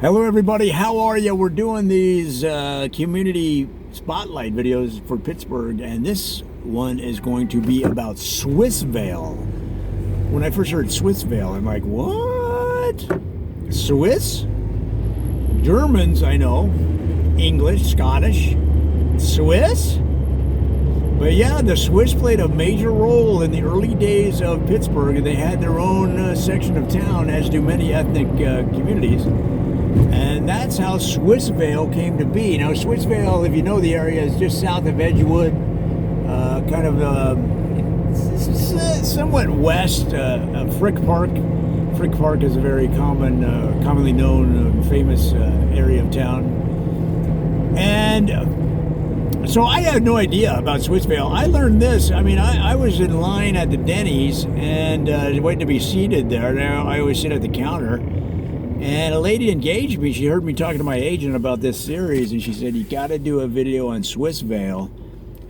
Hello everybody, how are you? We're doing these community spotlight videos for Pittsburgh, and this one is going to be about Swissvale. When I first heard Swissvale, I'm like, what? Swiss? Germans, I know. English, Scottish. Swiss? But yeah, the Swiss played a major role in the early days of Pittsburgh, and they had their own section of town, as do many ethnic communities. And that's how Swissvale came to be. Now, Swissvale, if you know the area, is just south of Edgewood, kind of somewhat west of Frick Park. Frick Park is a very commonly known, famous area of town. And so I had no idea about Swissvale. I learned this. I mean, I was in line at the Denny's and waiting to be seated there. Now, I always sit at the counter. And a lady engaged me. She heard me talking to my agent about this series, and she said, you got to do a video on Swissvale.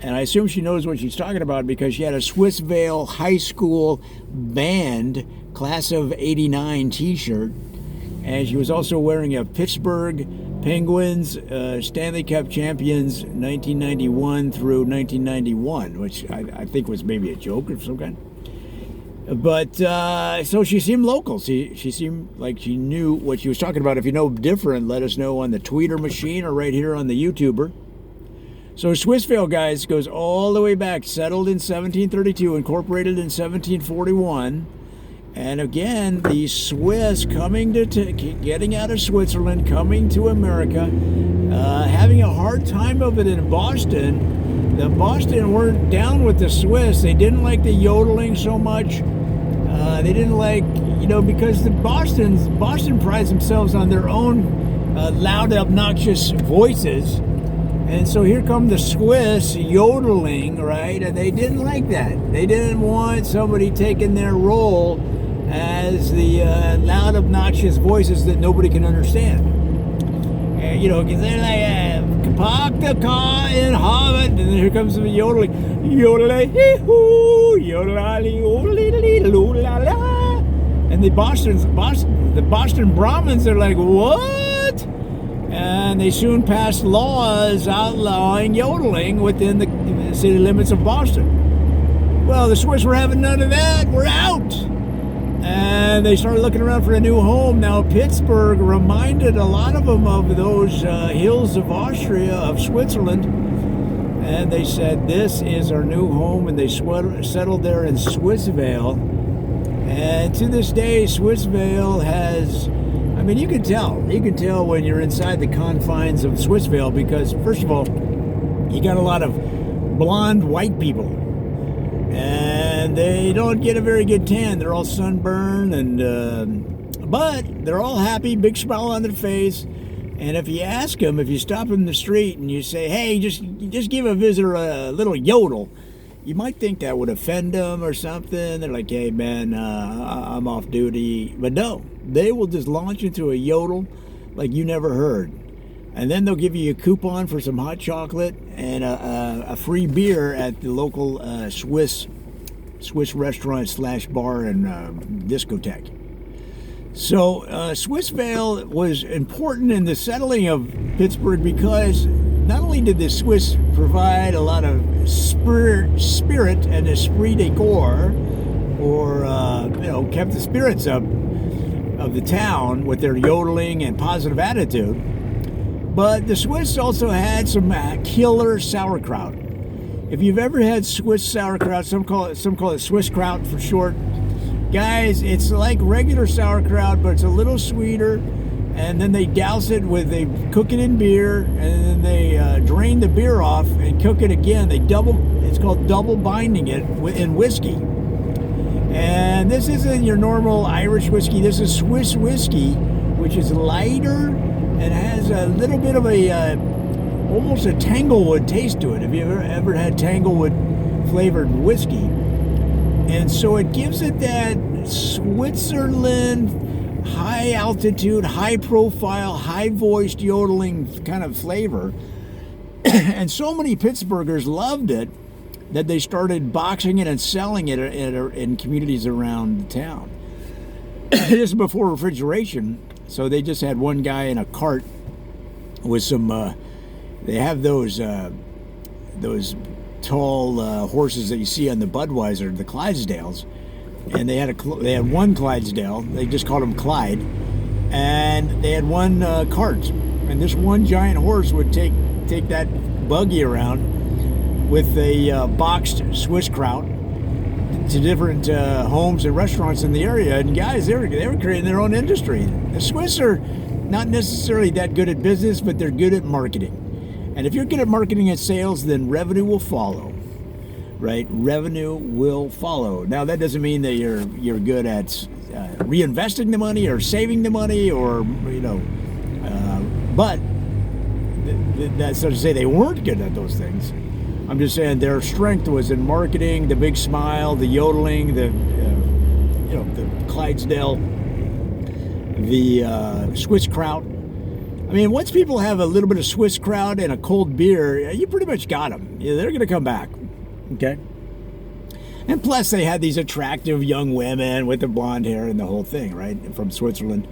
And I assume she knows what she's talking about because she had a Swissvale High School band class of '89 t-shirt. And she was also wearing a Pittsburgh Penguins Stanley Cup champions 1991 through 1991, which I think was maybe a joke of some kind. But so she seemed local. She seemed like she knew what she was talking about. If you know different, let us know on the Tweeter machine or right here on the YouTuber. So Swissvale, guys, goes all the way back, settled in 1732, incorporated in 1741. And again, the Swiss coming to getting out of Switzerland, coming to America, having a hard time of it in Boston. The Boston weren't down with the Swiss. They didn't like the yodeling so much. They didn't like, because the Boston prides themselves on their own loud, obnoxious voices. And so here come the Swiss yodeling, right? And they didn't like that. They didn't want somebody taking their role as the loud, obnoxious voices that nobody can understand. Because they're like, park the car in Harvard, and then here comes the yodeling. Yodelay-hee-hoo, yodelay-yodelay-la-la. And the Boston Brahmins are like, what? And they soon passed laws outlawing yodeling within the city limits of Boston. Well, the Swiss were having none of that. We're out. And they started looking around for a new home. Now, Pittsburgh reminded a lot of them of those hills of Austria, of Switzerland. And they said, this is our new home. And they settled there in Swissvale. And to this day, Swissvale has, you can tell. You can tell when you're inside the confines of Swissvale because, first of all, you got a lot of blonde white people. And they don't get a very good tan. They're all sunburned, but they're all happy, big smile on their face. And if you ask them, if you stop them in the street and you say, hey, just give a visitor a little yodel, you might think that would offend them or something. They're like, hey, man, I'm off duty. But no, they will just launch into a yodel like you never heard. And then they'll give you a coupon for some hot chocolate and a free beer at the local Swiss restaurant / bar and discotheque. So Swissvale was important in the settling of Pittsburgh because not only did the Swiss provide a lot of spirit and esprit de corps, or kept the spirits up of the town with their yodeling and positive attitude. But the Swiss also had some killer sauerkraut. If you've ever had Swiss sauerkraut, some call it Swiss kraut for short. Guys, it's like regular sauerkraut, but it's a little sweeter. And then they douse it they cook it in beer, and then they drain the beer off and cook it again. It's called double binding it in whiskey. And this isn't your normal Irish whiskey. This is Swiss whiskey, which is lighter and has a little bit of almost a Tanglewood taste to it. Have you ever had Tanglewood flavored whiskey? And so it gives it that Switzerland, high altitude, high profile, high voiced yodeling kind of flavor. And so many Pittsburghers loved it that they started boxing it and selling it in communities around the town. This is before refrigeration. So they just had one guy in a cart with some. They have those tall horses that you see on the Budweiser, the Clydesdales, and they had one Clydesdale. They just called him Clyde, and they had one cart, and this one giant horse would take that buggy around with a boxed Swiss kraut to different homes and restaurants in the area. And guys, they were creating their own industry. The Swiss are not necessarily that good at business, but they're good at marketing. And if you're good at marketing and sales, then revenue will follow, right? Revenue will follow. Now, that doesn't mean that you're good at reinvesting the money or saving the money, or but that's not to say they weren't good at those things. I'm just saying their strength was in marketing, the big smile, the yodeling, the Clydesdale, the Swiss kraut. I mean, once people have a little bit of Swiss kraut and a cold beer, you pretty much got them. Yeah, they're going to come back, okay? And plus, they had these attractive young women with the blonde hair and the whole thing, right, from Switzerland.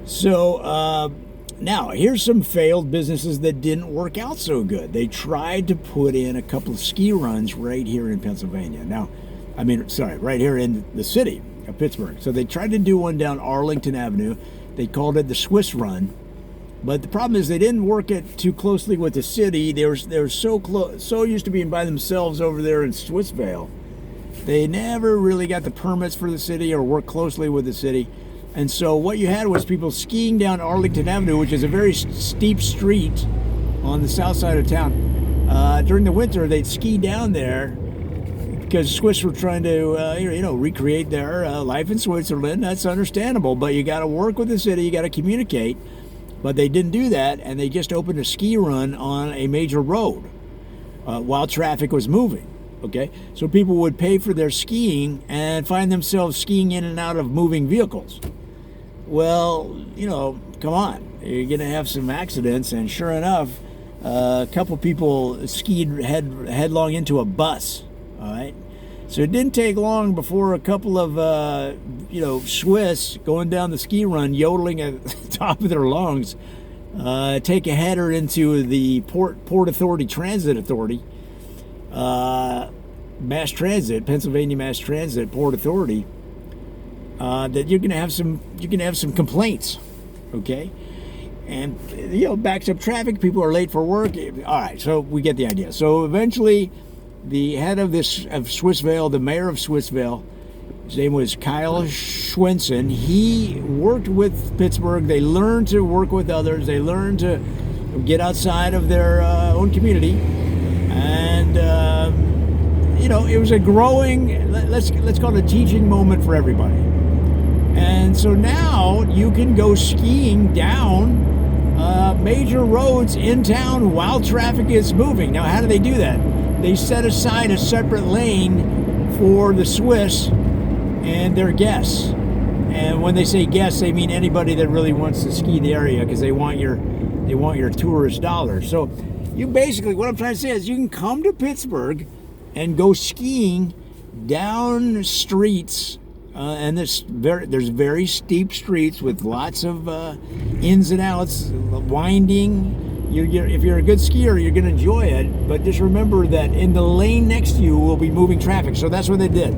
So now, here's some failed businesses that didn't work out so good. They tried to put in a couple of ski runs right here in Pennsylvania. Right here in the city of Pittsburgh. So they tried to do one down Arlington Avenue. They called it the Swiss Run. But the problem is they didn't work it too closely with the city. They were so used to being by themselves over there in Swissvale. They never really got the permits for the city or worked closely with the city. And so what you had was people skiing down Arlington Avenue, which is a very steep street on the south side of town. During the winter, they'd ski down there because Swiss were trying to recreate their life in Switzerland. That's understandable, but you got to work with the city. You got to communicate. But they didn't do that, and they just opened a ski run on a major road while traffic was moving, okay? So people would pay for their skiing and find themselves skiing in and out of moving vehicles. Well, come on. You're going to have some accidents, and sure enough, a couple people skied headlong into a bus, all right? So it didn't take long before a couple of, Swiss going down the ski run, yodeling at the top of their lungs, take a header into the Port Authority Transit Authority, Mass Transit, Pennsylvania Mass Transit Port Authority, that you're going to have some complaints, okay? And backs up traffic. People are late for work. All right, so we get the idea. So eventually, the head of Swissvale, the mayor of Swissvale, his name was Kyle Schwensen. He worked with Pittsburgh. They learned to work with others. They learned to get outside of their own community. And, it was a growing, let's call it a teaching moment for everybody. And so now you can go skiing down major roads in town while traffic is moving. Now, how do they do that? They set aside a separate lane for the Swiss and their guests. And when they say guests, they mean anybody that really wants to ski the area, because they want your tourist dollars. So you basically, what I'm trying to say is, you can come to Pittsburgh and go skiing down streets, and there's very steep streets with lots of ins and outs, winding. If you're a good skier, you're going to enjoy it, but just remember that in the lane next to you will be moving traffic. So that's what they did.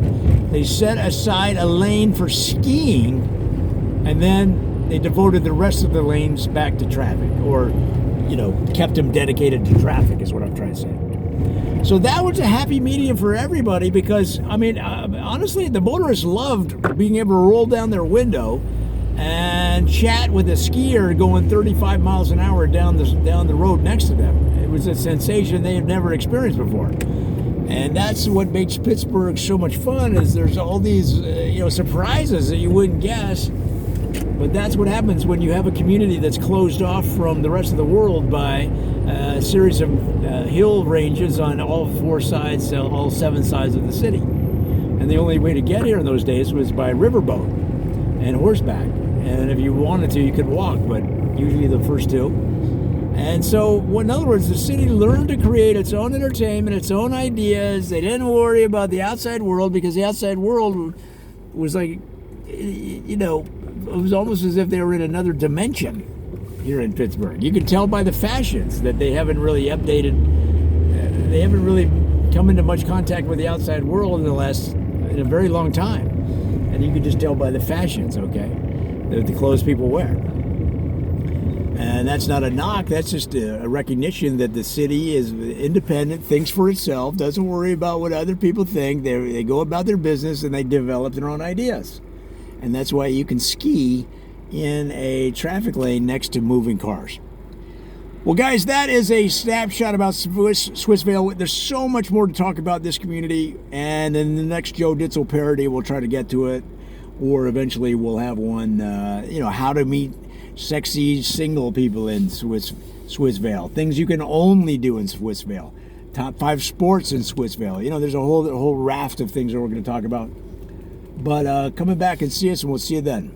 They set aside a lane for skiing, and then they devoted the rest of the lanes back to traffic, or, kept them dedicated to traffic, is what I'm trying to say. So that was a happy medium for everybody, because, honestly, the motorists loved being able to roll down their window and chat with a skier going 35 miles an hour down the road next to them. It was a sensation they had never experienced before. And that's what makes Pittsburgh so much fun, is there's all these surprises that you wouldn't guess. But that's what happens when you have a community that's closed off from the rest of the world by a series of hill ranges on all four sides, all seven sides of the city. And the only way to get here in those days was by riverboat and horseback. And if you wanted to, you could walk, but usually the first two. And so, in other words, the city learned to create its own entertainment, its own ideas. They didn't worry about the outside world, because the outside world was like, was almost as if they were in another dimension here in Pittsburgh. You can tell by the fashions that they haven't really updated. They haven't really come into much contact with the outside world in a very long time, and you can just tell by the fashions. Okay, the clothes people wear. And that's not a knock. That's just a recognition that the city is independent, thinks for itself, doesn't worry about what other people think. They go about their business and they develop their own ideas. And that's why you can ski in a traffic lane next to moving cars. Well, guys, that is a snapshot about Swissvale. There's so much more to talk about this community. And in the next Joe Ditzel parody, we'll try to get to it. Or eventually we'll have one, how to meet sexy single people in Swissvale. Things you can only do in Swissvale. Top 5 sports in Swissvale. There's a whole raft of things that we're going to talk about. But coming back and see us, and we'll see you then.